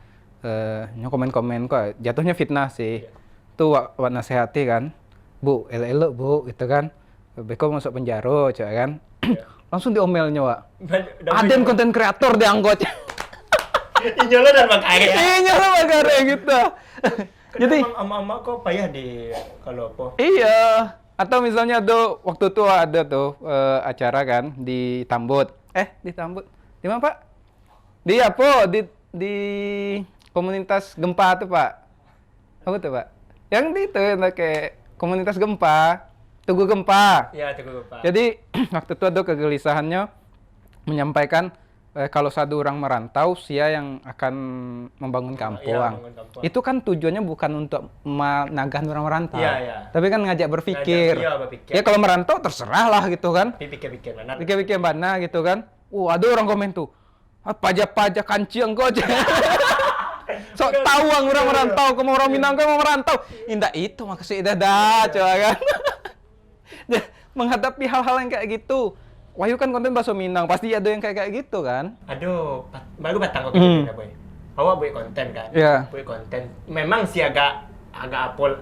komen-komen kok jatuhnya fitnah sih. Tuh wak nasihati kan. Bu, elok Bu, gitu kan. Beko masuk penjara, coba kan. Langsung diomelnya, Wak. Aden konten kreator diangkut. Inyolah dan makanya. Inyolah makanya gitu. Jadi emak-emak kok payah di kalau apa? Iya. Atau misalnya ada waktu itu ada tuh acara kan di Tambut. Di Tambut. Di mana, Pak? Di apa? Di komunitas gempa tuh, Pak. Apa tuh, Pak? Yang di itu kayak komunitas gempa, Tugu Gempa. Iya, Tugu Gempa. Jadi waktu itu ada kegelisahannya menyampaikan kalau satu orang merantau, sia yang akan membangun kampung. Itu kan tujuannya bukan untuk menagih orang merantau, tapi kan ngajak berpikir. Ya kalau merantau terserah lah gitu kan. Pikir-pikir mana gitu kan. Ada orang komen tuh, pajak-pajak kancing kok. Sok tahu orang merantau, kamu orang Minang kamu merantau. Indah itu maksudnya dah, coba kan. Menghadapi hal-hal yang kayak gitu. Wahyu kan konten bahasa Minang, pasti ada yang kayak gitu kan. Aduh, baru batang kok gitu Boy. Awak buat konten kan? Iya. Buat konten. Memang sih agak apol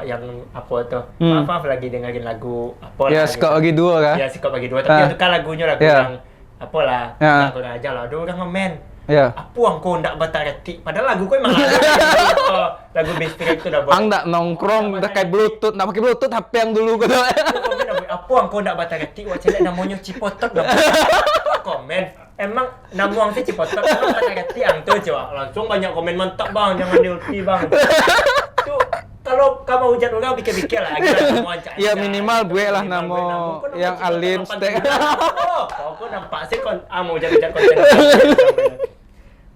yang apa tuh. Maaf lagi dengerin lagu apol. Ya, Sikap Bagi Dua kan? Ya, Sikap Bagi Dua, tapi itu kan lagunya yang apa lah. Nah, aku aja lah. Aduh, orang komen. Ya. Apa angko ndak batareti? Padahal lagu kau emang lagu Bistrik itu dah buat. Ang ndak nongkrong, ndak kayak Bluetooth, ndak pakai Bluetooth HP yang dulu gitu. Apa angko ndak batareti? Wah, celek namanya Cipotok dah. Komen. Emang namuang sih Cipotok, emang batareti ang tuh coba. Langsung banyak komen mantap bang, jangan diulti bang. Tuh kalau kamu hujat orang pikir-pikir lah ya minimal gue lah namo yang alim stek. Aku nampak sih mau hujat-hujat konten.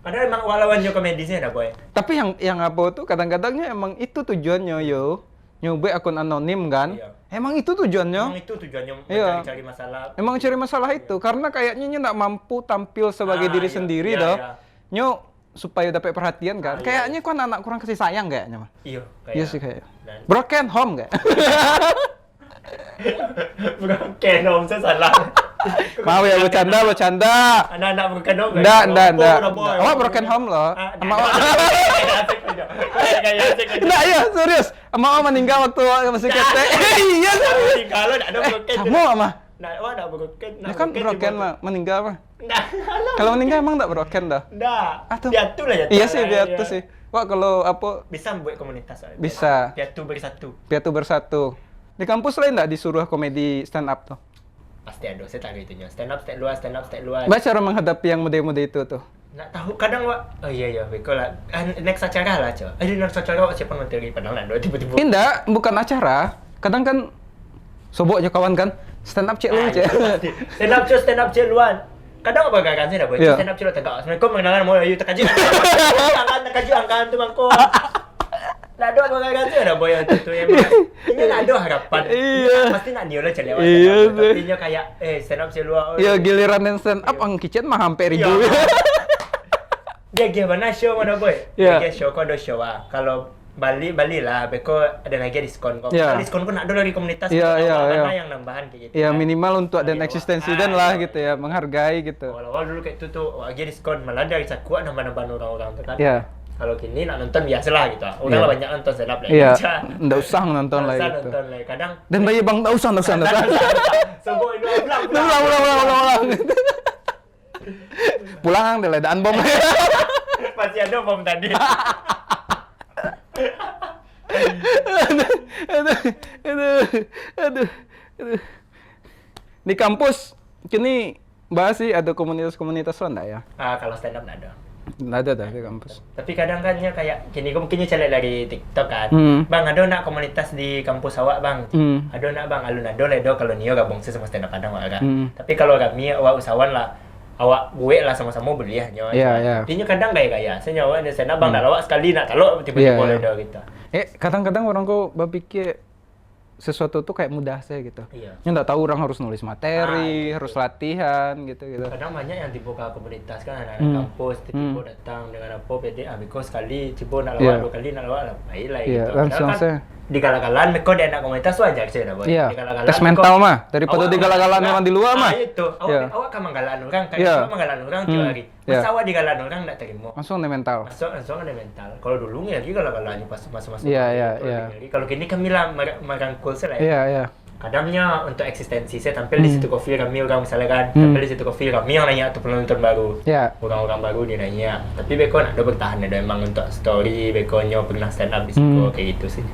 Padahal emang walawan komedisnya dah boy. Tapi yang apa tuh kadang-kadangnya emang itu tujuannya yo. Nyoba akun anonim kan? Iya. Emang itu tujuannya? Emang itu tujuannya mencari masalah. Emang cari masalah itu karena kayaknya nggak mampu tampil sebagai diri sendiri doh. Nyo supaya dapat perhatian kan? Kayaknya kok anak kurang kasih sayang kayaknya mah. Iya. Iya sih kayak. Broken home kayak. Broken home saya salah. Mau ya bercanda. Anak-anak broken home. Enggak. Awak broken home loh. Sama awak. Enggak ya, serius. Sama awak meninggal waktu masih ketek. Iya serius. Kalau enggak ada broken. Kamu ama? Enggak, awak enggak broken. Ya kan broken mah, meninggal mah. Kalau meninggal emang enggak broken dah. Enggak. Piatu lah ya. Iya sih, piatu sih. Wah, kalau apa? Bisa buat komunitas. Bisa. Piatu bersatu. Di kampus lain enggak disuruh komedi stand up tuh? Pasti ada, saya tahu itunya. Stand up, step luas. Baca cara menghadapi yang mode-mode itu tuh. Nggak tahu, kadang Wak. Oh iya, beko lah. Next acara lah, Cok. Next acara Wak siapa materi padahal ada tiba-tiba. Tidak, bukan acara. Kadang kan soboknya kawan kan stand up cek lu cek. Stand up cek luan. Kadang apa gak kan saya dah buat stand up cek lu tegak. Assalamualaikum mengenalkan mau ayo terkaji. Angkat tu bangko. Nak ada apa kan saya dah boy tu emang. Ini nak ada harapan. Pasti nak dia lah cek lewat. Tapi nya kayak stand up cek luan. Iya, giliran yang stand up ang kitchen mah hampir 1000. Dia gimana show mana boy? Dia show kau ada show ah. Kalau Bali lah, beko ada lagi diskon kok. Diskon kok nak ada lagi komunitas. Mana yang nambahan kayak gitu. Iya, minimal untuk dan eksistensi dan lah gitu ya, menghargai gitu. Awal dulu kayak itu tuh lagi diskon malah dari saku nambah-nambah orang-orang tuh kan. Iya. Kalau kini nak nonton biasalah gitu. Udah lah banyak nonton stand up lah. Iya. Enggak usah nonton lah gitu. Nonton lah kadang. Dan bayi bang enggak usah. Semua itu ulang. Pulang deh ledaan bom. Masih ada bom tadi. Di kampus kini bahas sih ada komunitas-komunitas lo enggak ya? Kalau stand up nggak ada. Nggak ada dah di kampus. Tapi kadang kan ya kayak gini, gue mungkinnya cari dari TikTok kan. Bang, ada nak komunitas di kampus awak bang? Ada nak bang, alun ado ledo kalau nio gabung sih sama stand up Padang wak kan. Tapi kalau kami awak usahawan lah, awak gue lah sama-sama beli ya nyawa. Iya. Dia kadang gaya saya nyawa stand up bang, nak awak sekali nak kalau tiba-tiba ledo gitu. Kadang-kadang orang kok berpikir sesuatu tuh kayak mudah saya gitu. Iya. Ya nggak tahu orang harus nulis materi, harus latihan gitu. Kadang banyak yang dibuka komunitas kan anak-anak kampus, tiba-tiba datang dengan apa PD, Biko sekali, tiba nak lawak 2 kali nak lawak lah, baiklah gitu. Langsung kan, saya. Di galak-galan, Miko di anak komunitas wajar sih dah boy. Iya. Di galak-galan, Tes mental mah daripada di galak-galan orang di luar mah. Itu, awak kan menggalan orang, kayak menggalan orang tiap hari. Masa awak di galan orang nggak terima. Langsung ada mental. Langsung ada mental. Kalau dulu ya lagi galak-galannya pas masuk-masuk. Iya. Kalau kini kami lah merangkul saya. Iya. Kadangnya untuk eksistensi saya tampil di situ kopi kami orang misalnya kan tampil di situ kopi kami yang nanya atau penonton baru orang-orang baru dia nanya, tapi Beko ada bertahan ada emang untuk story Bekonyo pernah stand up di situ kayak gitu sih.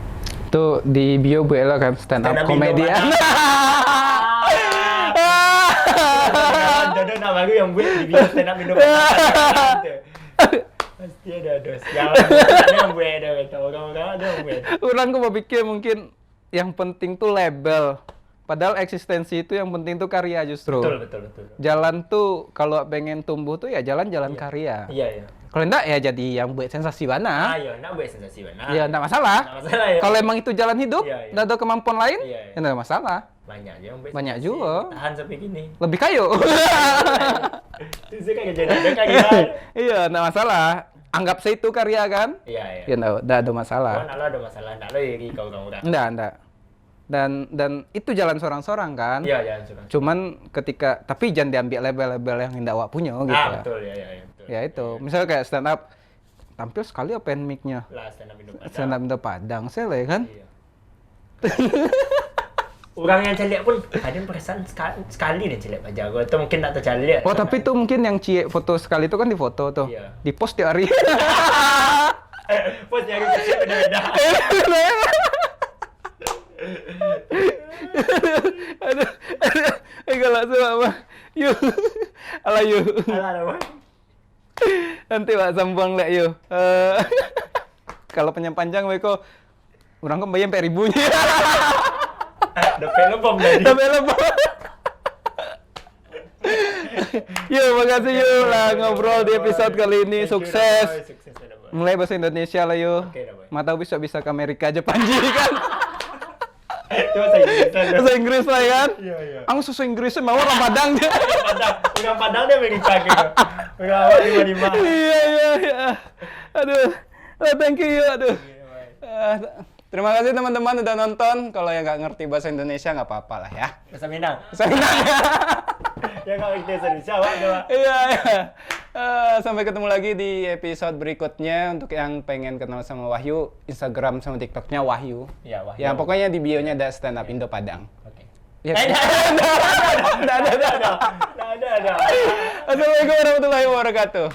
Tuh di bio Bu Ella kan stand up komedian. Ada nama baru yang buat di bio stand up Indo. Pasti ada dos. Yang ada yang buat ada orang-orang ada yang buat. Orang kok berpikir mungkin yang penting tuh label. Padahal eksistensi itu yang penting tuh karya justru. Betul. Jalan tuh kalau pengen tumbuh tuh ya jalan-jalan karya. Iya. Kalau enggak ya jadi yang buat sensasi mana. Iya, enggak buat sensasi mana. Ya enggak masalah. Ya. Kalau emang itu jalan hidup, enggak ada kemampuan lain, ya enggak ada masalah. Banyak juga. Tahan sampai gini. Lebih kayu. Itu kayak kejadian kayak Iya, enggak masalah. Anggap saya itu karya kan? Iya. Ya enggak ada masalah. Oh, ada masalah. Enggak lo ya kau. Enggak. Dan itu jalan sorang-sorang kan? Iya, jalan sorang. Cuman tapi jangan diambil label-label yang tidak awak punya gitu. Betul ya. Betul. Ya itu. Misalnya kayak stand up tampil sekali open mic-nya. Lah stand up Indo Padang. Stand up Indo Padang saya lah kan? Iya. Orang yang celik pun ada perasaan sekali dia celik Pak Jago atau mungkin tak tercelik. Oh, tapi tuh mungkin yang cie foto sekali itu kan di foto tuh. Iya. Di post tiap hari. Post nyari kecil beda-beda. Aduh. Galak semua mah. Yuk. Alah yuk. Alah. Nanti Pak sambung lek yuk. Kalau panjang Beko orang kan bayar 4.000-nya. Dapat lebom tadi. Yuk, makasih yuk lah ngobrol di episode kali ini. Sukses. Mulai bahasa Indonesia lah yuk. Mata bisa ke Amerika aja Panji kan. Itu bahasa Inggris lah kan. Iya. Aku susu Inggrisnya mau orang Padang dia. Orang Padang dia Amerika gitu. Orang awal di mana. Iya. Aduh. Thank you yuk. Aduh. Terima kasih teman-teman udah nonton. Kalau yang nggak ngerti bahasa Indonesia nggak apa-apa lah ya. Bahasa Minang. Ya nggak ngerti bahasa Indonesia, Pak. Iya. Sampai ketemu lagi di episode berikutnya. Untuk yang pengen kenal sama Wahyu, Instagram sama TikToknya Wahyu. Iya, Wahyu. Ya pokoknya di bio-nya ada stand up Indo Padang. Oke. Ya. Ada. Assalamualaikum warahmatullahi wabarakatuh.